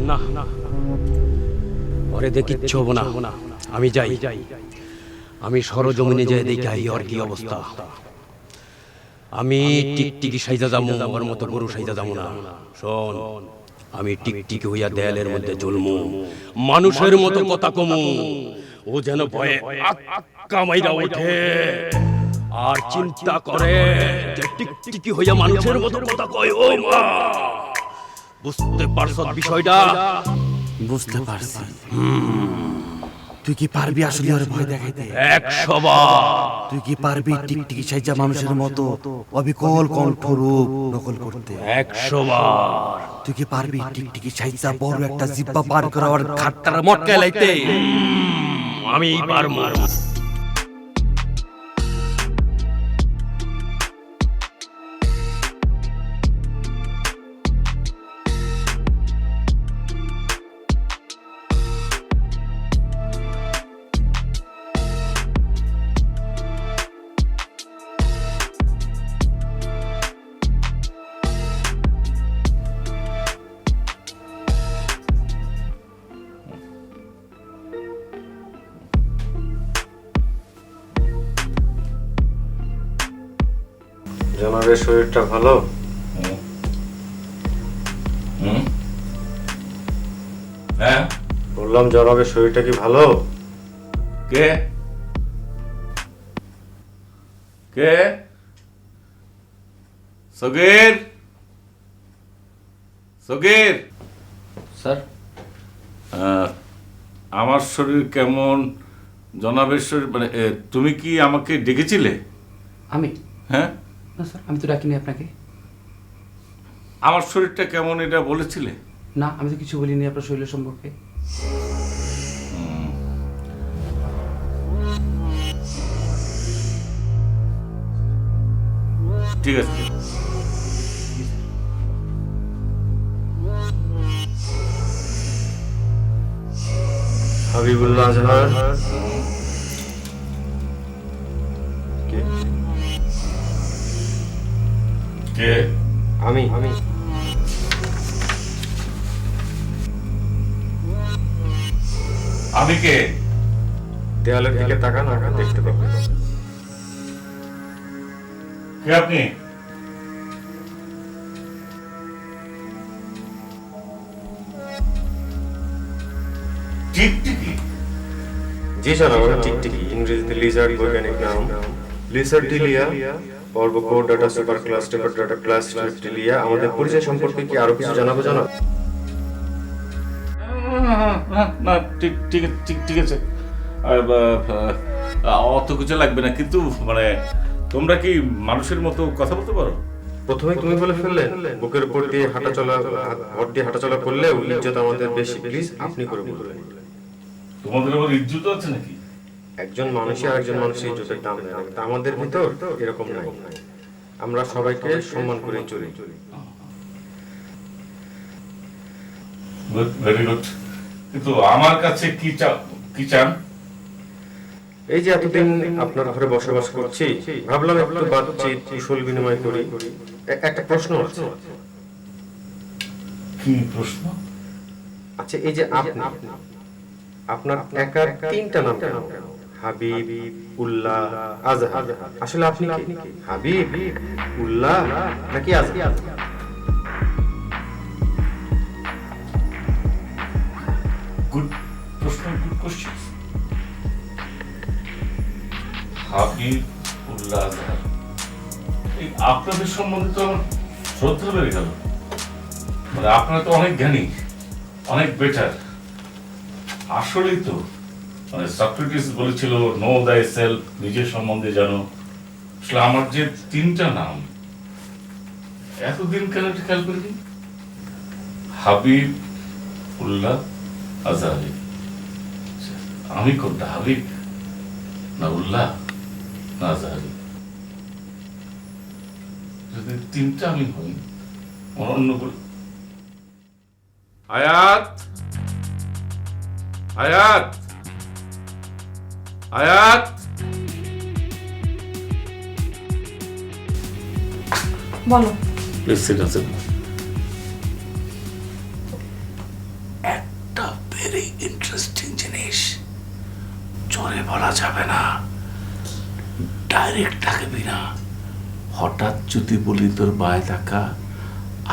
না না, ওরে দেখি কিচ্ছু হবো না। আমি যাই, আমি সরজমিনে যাই দেখি ওর কি অবস্থা। আমি টিকটিকি সাইজা যাবো, ওর মতো গরু সাইজা যাবো না। শোন, আমি টিকটিকি হইয়া দেয়ালের মধ্যে ঝুলমু, মানুষের মতো কথা কমু। ও যেন ভয়ে আক্কা মাইরা ওঠে আর চিন্তা করে যে টিকটিকি হইয়া মানুষের মতো কথা কয়। ও মা, বুঝতে পারছ বিষয়টা? বুঝতে পারছি। তুই কি পারবি আসলে ওর ভয় দেখাইতে? 100 বার। তুই কি পারবি টিকটিকি সাইজা মানুষের মতো অবিকল কণ্ঠ রূপ নকল করতে? 100 বার। তুই কি পারবি টিকটিকি সাইজা বড় একটা জিব্বা পার করে ওর ঘাটটার মটকায় লাইতে? আমি পারবো। জনাবের শরীরটা ভালো? হ্যাঁ, বললাম জনাবের শরীরটা কি ভালো? কে কে? সগীর, সগীর। স্যার, আমার শরীর কেমন, জনাবের শরীর মানে তুমি কি আমাকে ডেকেছিলে? আমি? হ্যাঁ, না স্যার, আমি তো ডাকিনি আপনাকে। আমার শরীরটা কেমন এটা বলেছিলে? না, আমি তো কিছু বলিনি আপনার শরীর সম্পর্কে। ঠিক আছে। হাবিবুল্লাহ আজহার। কে? কে? আমি। আমি কে? দেয়ালের দিকে তাকান, দেখতে পাবেন। কে আপনি? টিকটিকি? জি জনাব, টিকটিকি ইংরেজিতে লিজার্ড বৈজ্ঞানিক নাম। লিসার্ডিলিয়া পর্বকোড ডাটা সুপার ক্লাস টেপার ডাটা ক্লাস রেপ্টিলিয়া। আমাদের পরিচয় সম্পর্কে কি আরো কিছু জানাবো জনাব? না, ঠিক ঠিক ঠিক ঠিক আছে। আর অত কিছু লাগবে না, কিন্তু মানে তোমরা কি মানুষের মতো কথা বলতে পারো? প্রথমে তুমি বলে ফেললেন, বুকের উপর দিয়ে হাঁটাচলা, ভর দিয়ে হাঁটাচলা করলে ইজ্জত আমাদের বেশি। প্লিজ আপনি করে বলবেন। তোমাদের আবার ইজ্জত আছে নাকি? একজন মানুষই আরেকজন মানুষের ইজ্জতের দাম দেয় না, তা আমাদের ভিতর এরকম নাই। আমরা সবাইকে সম্মান করে চলি। Very good. কিন্তু আমার কাছে কি চান? এই যে এতদিন আপনার ঘরে বসবাস করছি, ভাবলাম একটু বাতচিত কুশল বিনিময় করি। একটা প্রশ্ন আছে। কি প্রশ্ন? আচ্ছা, এই যে আপনার একার 3টা নাম কেন? হাবিব, উল্লাহ, আজহার। আসলে আপনি কি হাবিব, উল্লাহ নাকি আজহার? গুড প্রশ্ন, গুড কোশ্চেন। হাবিব, উল্লাহ, আজহার। এই আপনাদের সম্বন্ধে তো আমার শ্রদ্ধা বেড়ে গেল। মানে আপনারা তো অনেক জ্ঞানী, অনেক বেটার। আসলেই তো মানে সক্রেটিস বলেছিল নো দাই সেলফ, নিজের সম্বন্ধে জানো। আসলে আমার যে 3টা নাম এতদিন কেন খেয়াল করিনি? হাবিব, উল্লাহ, আজহারি। আমি কোনটা, হাবিব না উল্লাহ না আজহারি? যদি 3টা আমি হই, অন্য বল। আয়াত, আয়াত, আয়াত। বলো। প্লিজ সিট আছে। ভেরি ইন্টারেস্টিং জিনিস, জোরে বলা যাবে না, ডাইরেক্ট তাকাবি না। হঠাৎ যদি বলি তোর বায় তাকা,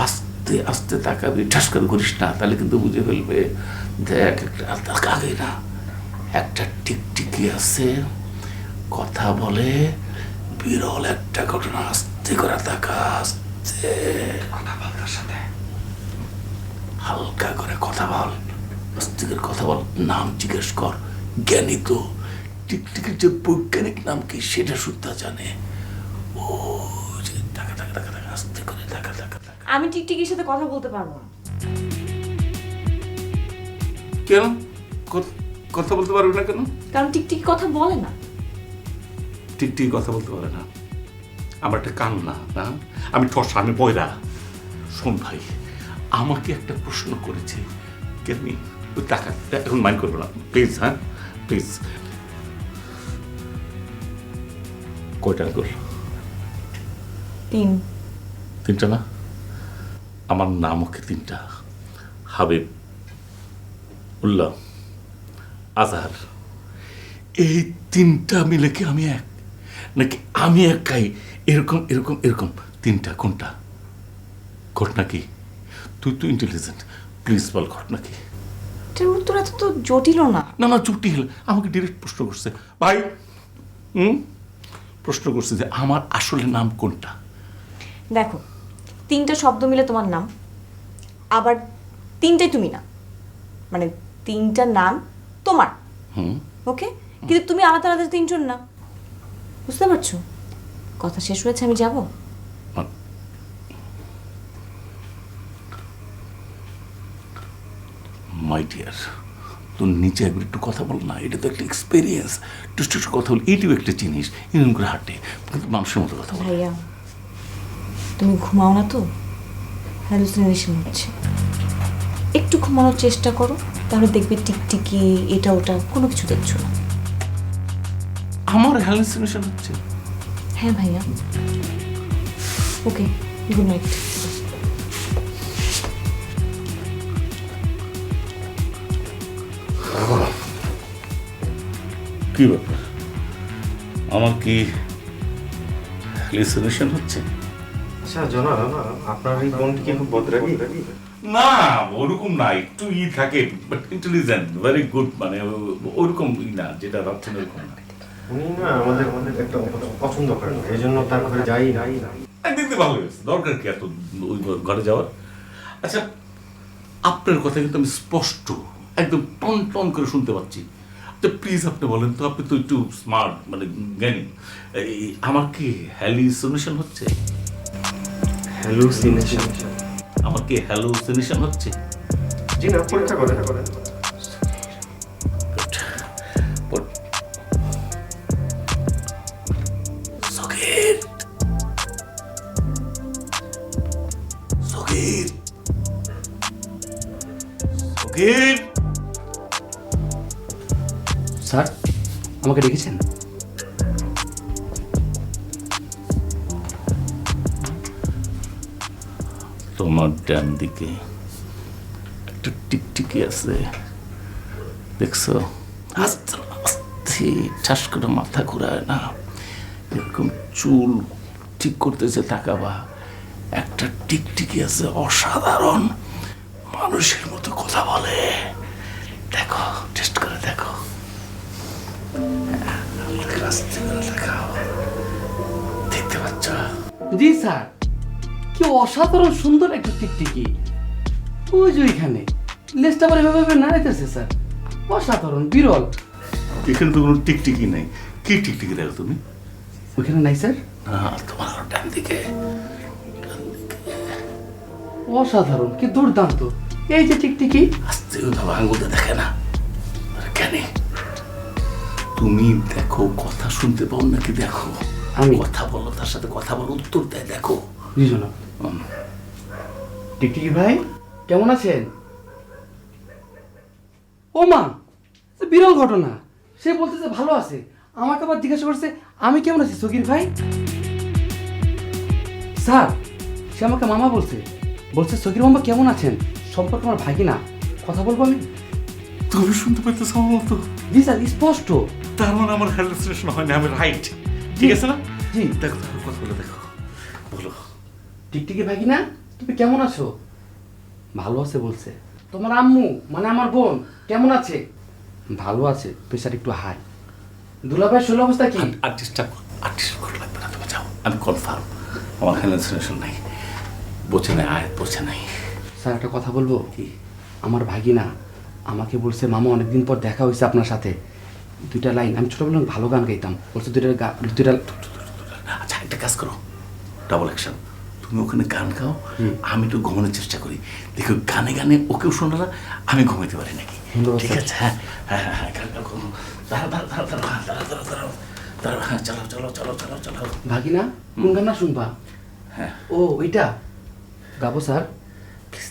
আস্তে আস্তে তাকাবি, ঠাস করে করিস না, তাহলে কিন্তু বুঝে ফেলবে। দেখ একটা তাকাবি না, একটা টিকটিকি আছে, কথা বলে, বিরল একটা ঘটনা, আস্তে করে তাকা, আস্তে কথা বল, তার সাথে হালকা করে কথা বল, আস্তে করে কথা বল, নাম জিজ্ঞেস কর। জ্ঞানী তো, টিকটিকির যে বৈজ্ঞানিক নাম কি সেটা শুদ্ধা জানে। ও যে টাকা টাকা টাকা টাকা, আস্তে করে টাকা টাকা টাকা। আমি টিকটিকির সাথে কথা বলতে পারবো না। কেন কথা বলতে পারবি না কেন? কারণ টিকটিকি কথা বলে না। টিকটিকি কথা বলতে পারে না? আমার একটা কান না, না আমি ঠসা, আমি বয়রা। শোন ভাই, আমাকে একটা প্রশ্ন করেছে, কেমনি ওই টাকা এখন মাইন্ড করবো না প্লিজ। হ্যাঁ প্লিজ। কয়টা করল? 3। 3টা না? আমার নাম ওকে 3টা, হাবিব, উল্লাহ, আজহার। এই 3টা মিলে কি আমি এক, নাকি আমি একাই এরকম এরকম এরকম? 3টা কোনটা? ঘটনা কি? তুই তো ইন্টেলিজেন্ট, প্লিজ বল ঘটনা কি? এটার উত্তর এত তো জটিল না। না না জটিল, আমাকে ডিরেক্ট প্রশ্ন করছে ভাই। প্রশ্ন করছে যে আমার আসলে নাম কোনটা। দেখো, 3টা শব্দ মিলে তোমার নাম, আবার 3টাই তুমি না, মানে 3টা নাম তোমার। ওকে, কিন্তু তুমি আলাদা আলাদা 3জন না, বুঝতে পারছো? কথা শেষ হয়েছে, আমি যাব। মাই ডিয়ার, তোর নিচে একবার একটু কথা বল না, এটা তো একটা এক্সপিরিয়েন্স। একটু কথা বল, এইটাও একটা জিনিস, এরকম করে হাঁটে, কিন্তু মানুষের মতো কথা বল। ভাইয়া, তুমি ঘুমাও না তো? হ্যালুসিনেশন হচ্ছে, একটু ঘুমানোর চেষ্টা করো, তাহলে দেখবে টিকটিকি এটা ওটা কোনো কিছু দেখছো না। আমার হ্যালুসিনেশন হচ্ছে? হ্যাঁ ভাইয়া। ওকে, গুড নাইট। কি ব্যাপার, আমার কি হ্যালুসিনেশন হচ্ছে? আচ্ছা জনাব, আপনার এই বোনটি কি খুব বদরাগী? না ওরকম না, একটু থাকে, বাট ইন্টেলিজেন্ট, ভেরি গুড, মানে ওরকম না যেটা ভাবছেন ওরকম না। উনি না আমাদের একটা পছন্দ করেন, এই জন্য তার ঘরে যাই না। একদিক দিয়ে ভালো হয়েছে, দরকার কি এত ওই ঘরে যাওয়ার। আচ্ছা, আপনার কথা কিন্তু আমি স্পষ্ট একদম টন টন করে শুনতে পাচ্ছি। তো প্লিজ আপনি বলেন তো, আপনি তো একটু স্মার্ট, মানে জ্ঞানী, আমার কি হ্যালুসিনেশন হচ্ছে? হ্যালুসিনেশন? আমার কি হ্যালুসিনেশন হচ্ছে? জি না, পরীক্ষা করে। সগীর, সগীর, সগীর। স্যার, আমাকে ডেকেছেন? তোমার ডান দিকে একটা টিকটিকি আছে, দেখছো? আস্তে আস্তে ঠাস করে মাথা ঘুরায় না, এরকম চুল ঠিক করতেছে, তাকাবা। একটা টিকটিকি আছে, অসাধারণ, মানুষের মতো কথা বলে। দেখো, টেস্ট করে দেখো, আস্তে করে দেখাও, দেখতে পাচ্ছ? জি স্যার, কি অসাধারণ সুন্দর একটা টিকটিকি। ওই যে ওইখানে লেজটা আবার এভাবে নাড়াইতেছে স্যার, অসাধারণ, বিরল। এখানে তো কোনো টিকটিকি নেই। কি টিকটিকি দেখো তুমি? ওইখানে নাই স্যার? না, তোমার ডান দিকে। অসাধারণ, কি দুর্দান্ত। এই যে টিকটিকি। আস্তে ওইভাবে আঙুলটা দেখে না, কেন? তুমি দেখো, কথা শুনতে পাও নাকি দেখো? আমি কথা বলো, তার সাথে কথা বলো, উত্তর দেয়, দেখো। জি জনাব। টিকটিকি ভাই কেমন আছেন? ও মা, বিরল ঘটনা। সে বলতেছে ভালো আছে, আমাকে আবার জিজ্ঞাসা করছে আমি কেমন আছি সগীর ভাই। স্যার, সে আমাকে মামা বলছে সগীর মামা কেমন আছেন, সম্পর্কে আমার ভাই কিনা, কথা বলবো আমি? তুমি শুনতে পাইতেছ আমার মতো? জি স্যার, স্পষ্ট। তার মানে আমার হ্যালুসিনেশন হয় না, আমি রাইট। ঠিক আছে না? জি। দেখো দেখো, কথা বলে দেখো, বলো। টিকটিকি ভাগিনা, তুমি কেমন আছো? ভালো আছে বলছে। তোমার আম্মু মানে আমার বোন কেমন আছে? ভালো আছে, প্রেশার একটু হাই। দুলাভাইয়ের শরীর অবস্থা কি? আর ডিস্টার্ব করা লাগবে না, তুমি যাও। আমি কনফার্ম আমার হ্যালুসিনেশন নাই, বোঝে নাই, আয়াত বোঝে নাই। স্যার একটা কথা বলবো কি? আমার ভাগিনা আমাকে বলছে মামা অনেকদিন পর দেখা হয়েছে আপনার সাথে, দুইটা লাইন, আমি ছোটবেলায় ভালো গান গাইতাম, বলছে দুইটা। আচ্ছা একটা কাজ করো, ডাবল অ্যাকশন। তুমি ওখানে গান গাও, আমি একটু ঘুমানোর চেষ্টা করি। দেখো গানে গানে ওকেও শোনা না, আমি ঘুমাইতে পারি নাকি। ধন্যবাদ, ঠিক স্যার। আছে? হ্যাঁ হ্যাঁ হ্যাঁ হ্যাঁ, গান গাও, দাঁড়াও দাঁড়াও দাঁড়াও দাঁড়াও দাঁড়াও দাঁড়াও দাঁড়াও, হ্যাঁ চালাও চালাও চালাও চালাও চালাও। ভাগিনা কোন গান না শুনবা? হ্যাঁ ও ওইটা গাবো স্যার।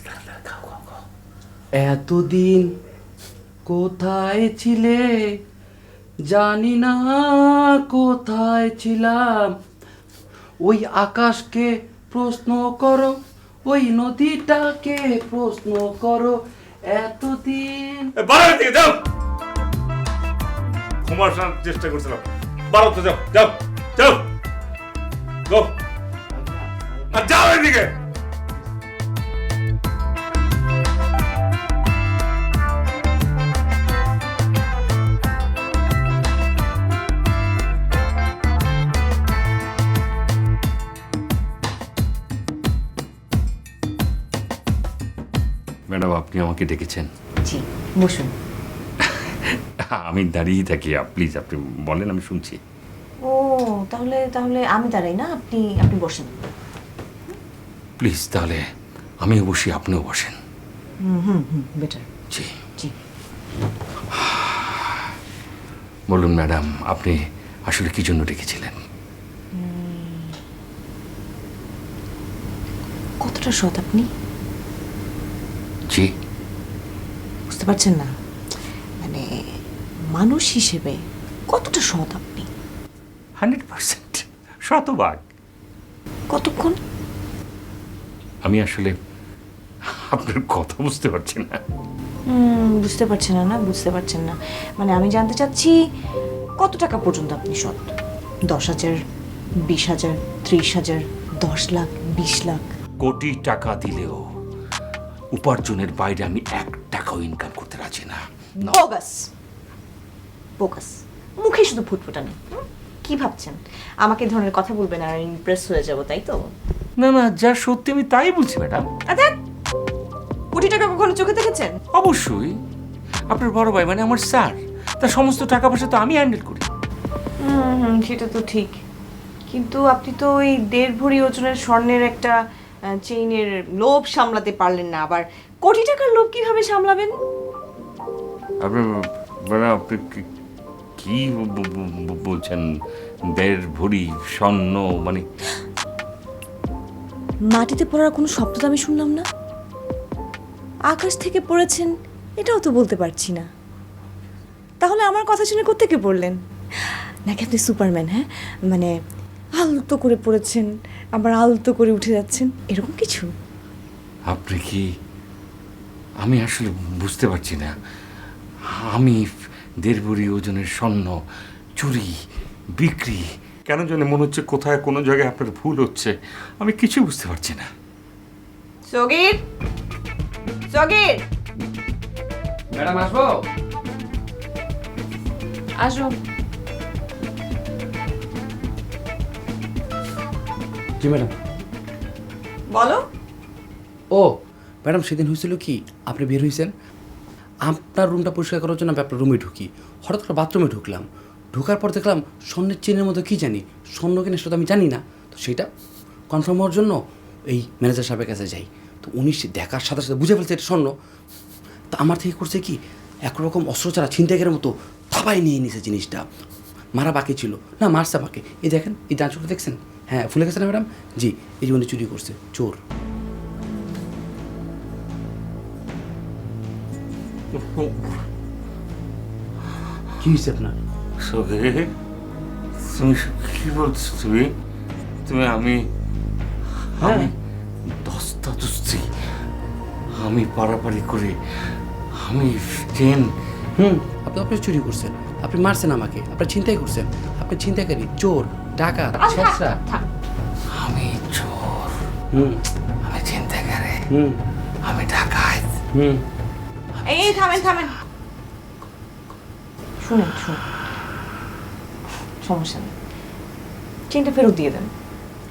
দাঁড়াও, গাও গাও গাও। এতদিন কোথায় ছিলে, জানি না কোথায় ছিলাম, ওই আকাশকে প্রশ্ন করো, ওই নদীটাকে প্রশ্ন করো, এতদিন। বারো দিকে যাও, ঘুমার চেষ্টা করছিলাম, বারো তো যাও যাও যাও গো, আর যাও এদিকে। ম্যাডাম, আপনি আমাকে ডেকেছেন? জি, বসুন। আমি দাঁড়িয়ে থাকি, প্লিজ আপনি বলেন, আমি শুনছি। ও তাহলে তাহলে আমি দাঁড়াই না, আপনি আপনি বসেন। প্লিজ তাহলে আমিও বসি, আপনিও বসেন। বেটার। জি জি। বলুন ম্যাডাম, আপনি আসলে কি জন্য ডেকেছিলেন? কতটা সৎ আপনি, জি। বুঝতে পারছেন না? মানে মানুষ হিসেবে কতটা সৎ আপনি। 100% শতভাগ। কতক্ষণ? আমি আসলে আপনার কথা বুঝতে পারছি না। বুঝতে পারছেন না? না বুঝতে পারছেন না মানে আমি জানতে চাচ্ছি কত টাকা পর্যন্ত আপনি সৎ? 10,000, 20,000, 30,000, 10 লাখ, 20 লাখ? কোটি টাকা দিলেও উপার্জনের বাইরে আমি 1 টাকাও ইনকাম করতে রাজি না। No. বোগাস বোগাস, মুখে শুধু ফুটফুটানি। কি ভাবছেন আমাকে এই ধরনের কথা বলবেন আর ইমপ্রেস হয়ে যাব, তাই তো? না না, যা সত্যি আমি তাই বলছি ম্যাডাম। আচ্ছা, কোটি টাকা কখনো চোখে দেখেছেন? অবশ্যই, আপনার বড় ভাই মানে আমার স্যার, তার সমস্ত টাকা পয়সা তো আমি হ্যান্ডেল করি। সেটা তো ঠিক, কিন্তু আপনি তো ওই 1.5 ভরি ওজনের স্বর্ণের একটা চেইনের লোভ সামলাতে পারলেন না, আবার কোটি টাকার লোভ কিভাবে সামলাবেন? আপনি মানে আপনি কি বলছেন? 1.5 ভরি স্বর্ণ মানে? মাটিতে পড়ার কোনো শব্দ তো আমি শুনলাম না। আকাশ থেকে পড়েছেন এটাও তো বলতে পারছি না। তাহলে আমার কথা শুনে কোত্থেকে পড়লেন? নাকি আপনি সুপারম্যান? হ্যাঁ, মানে আলতো করে পড়েছেন আবার আলতো করে উঠে যাচ্ছেন, এরকম কিছু? আপনি কি, আমি আসলে বুঝতে পারছি না। আমি 1.5 ভরি ওজনের স্বর্ণ চুরি বিক্রি, কেন জানি মনে হচ্ছে কোথায় কোনো জায়গায় আপনার ভুল হচ্ছে, আমি কিছু বুঝতে পারছি না। সগীর, সগীর, ম্যাডাম আসবো? আসো। জি ম্যাডাম। বলো। ও ম্যাডাম, সেদিন হয়েছিল কি, আপনি বের হয়েছেন, আপনার রুমটা পরিষ্কার করার জন্য আমি আপনার রুমে ঢুকি, হঠাৎ করে বাথরুমে ঢুকলাম, ঢোকার পর দেখলাম স্বর্ণের চেনের মতো কী জানি, স্বর্ণ কিনা সেটা আমি জানি না, তো সেটা কনফার্ম হওয়ার জন্য এই ম্যানেজার সাহেবের কাছে যাই, তো উনি দেখার সাথে সাথে বুঝে ফেলছে এটা স্বর্ণ। তা আমার থেকে করছে কি, একরকম অস্ত্র ছাড়া ছিনতাইয়ের মতো থাবাই নিয়ে নিছে জিনিসটা, মারা বাকি ছিল না, মারছে আমাকে। এই দেখেন, এই ডান চোখটা দেখছেন? হ্যাঁ, ফুলে গেছে না ম্যাডাম? জি, এই যে উনি চুরি করছে, চোর। কি হয়েছে আপনার? তুমি কি বলছো? তুমি আমি হ্যাঁ, দস্তা দুস্তি, আমি পারাপারি করে আমি চেন আপনি অফিস চুরি করছেন, আপনি মারছেন আমাকে, আপনি ছিনতাই করছেন, আপনি ছিনতাইকারী, চোর, ডাকাত, আচ্ছা, থাক, ছেঁচড়া। থাক। আমি চোর, হুম আমি ছিনতাইকারী, হুম আমি ডাকাত। হুম এই থামেন থামেন, শুনেন শুনুন, সমস্যা নেই, চেনটা ফেরত দিয়ে দেন,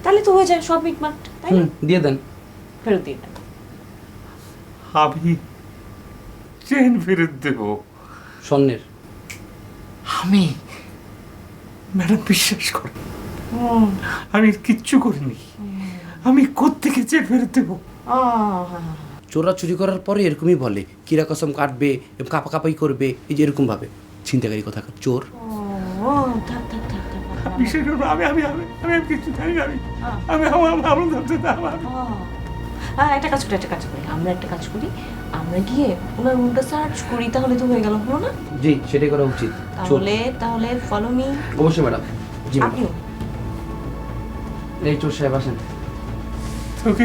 তাহলে তো হয়ে যায় সব মিটমাট, তাই না? দিয়ে দেন। ফেরত দিয়ে দেন। আমি চেন ফেরত দেব? স্বর্ণের। আমি, ম্যাডাম বিশ্বাস করেন, আমি কিচ্ছু করিনি। আমি কোত্থেকে চেন ফেরত দেবো? চোরা চুরি করার পরে এরকমই বলে, কিরা কসম কাটবে, কাপা কাপাই করবে, এই যে এরকম ভাবে। ছিনতাইকারী কথা, চোর। থাক থাক থাক থাক, বিশ্বাস করবো, আমি আমি আমি আমি আমি কিছু জানি না। আমি আমার ধরতে দাও। একটা কাজ করি, আমরা একটা কাজ করি, আমরা গিয়ে ওনার রুমটা সার্চ করি, তাহলে তো হয়ে গেল, হলো না? জি, সেটাই করা উচিত। তাহলে ফলো মি। অবশ্যই ম্যাডাম। জি ম্যাডাম। আপনিও। এই চোর সাহেব আসেন। তোকে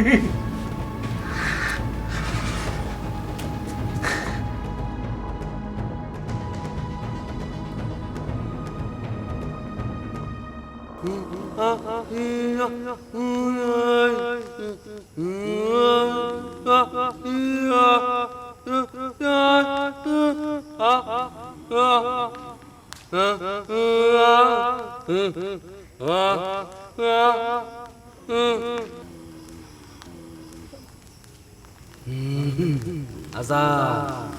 আজাদ,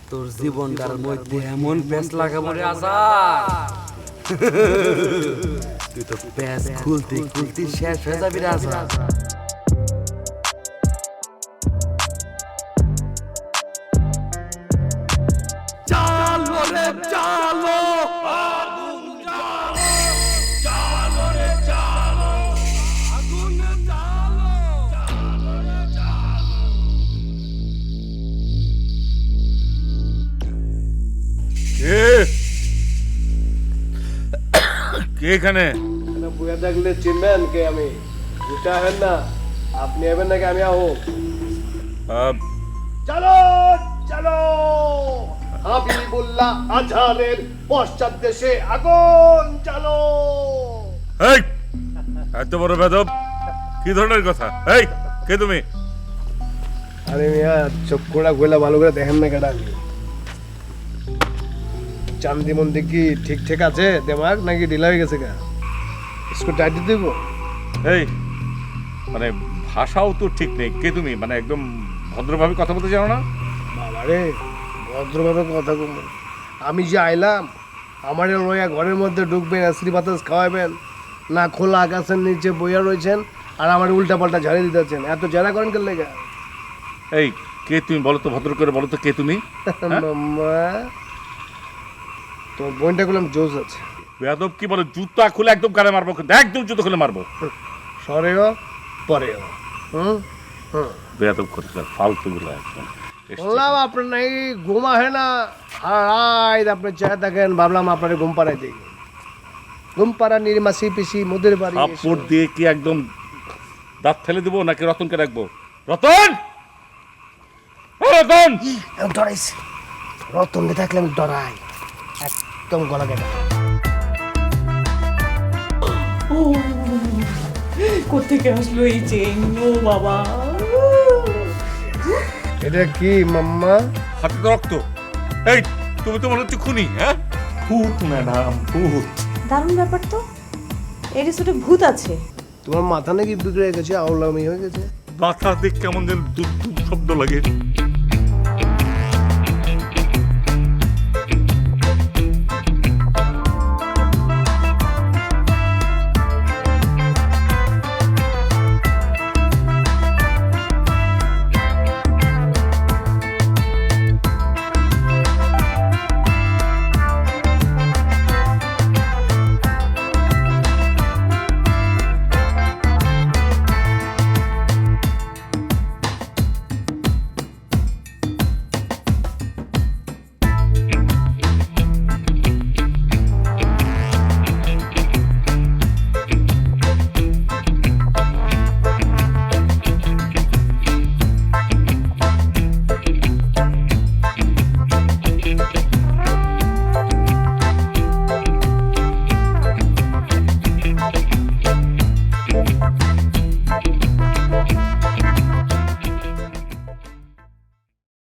তোর জীবনটার মধ্যে এমন প্যাঁচ লাগাবো রে আজাদ, তুই তো প্যাঁচ খুলতে খুলতে শেষ হয়ে যাবি রে আজাদ। চালো রে চালো, কে এখানে? বুয়া থাকলে চিনবেন কে আমি? বুঝতে হবেন না, আপনি হবেন নাকি আমি আহ? চলো চলো, হাবিবুল্লাহ আজহারের পশ্চাৎ দেশে আগুন চলো। এই এত বড় বেদব, কি ধরনের কথা? এই কে তুমি? আরে মিয়া, চোখ কোড়া গোলা ভালো করে দেখেন না কেডা আমি? চান্দি মন্দি কি ঠিক ঠিক আছে দেমাগ, নাকি ঢিলা হয়ে গেছে গা? इसको টাইট দেব? এই মানে ভাষাও তো ঠিক নেই। কে তুমি? মানে একদম ভদ্রভাবে কথা বলতে জানো না? বাবারে, ভদ্রভাবে কথা কম। আমি যে আইলাম, আমার লইয়া ঘরের মধ্যে ঢুকবেন, শ্রী বাতাস খাওয়াবেন না, খোলা আকাশের নিচে বইয়া রয়েছেন আর আমার উল্টা পাল্টা ঝাড়ি দিতেছেন, এত জেরা করেন কেন লেগা? এই কে তুমি বলো তো, ভদ্র করে বলো তো কে তুমি? মাম্মা, তোমার বোনটা করলাম জোস আছে। বেয়াদব কি বলে? জুতা খুলে একদম কানে মারবো, কিন্তু একদম জুতো খুলে মারবো। সরেও পরেও। হুম হুম, বেয়াদব করতে ফালতু গুলো একদম। বললাম আপনার নাই ঘুমা হয় না, আর আপনি চেয়ে থাকেন, ভাবলাম আপনার ঘুম পাড়াই দিই। ঘুম পাড়া নির্মাসি পিসি মোদের বাড়ি থাপ্পড় দিয়ে কি একদম দাঁত ফেলে দেবো নাকি রতনকে রাখবো? রতন, ও রতন! ডরাইছি, রতনকে থাকলে আমি ডরাই, একদম গলা কেটে। কোথেকে আসলো এই চেন? ও বাবা, এটা কি মাম্মা? হাতে তো রক্ত। এই তুমি তো মনে হচ্ছে খুনি। হ্যাঁ, ভূত ম্যাডাম, ভূত। দারুণ ব্যাপার তো, এর রিসোর্টে ভূত আছে। তোমার মাথা নাকি বিগড়ে গেছে, আউলামি হয়ে গেছে? মাথা দিক কেমন যেন শব্দ লাগে।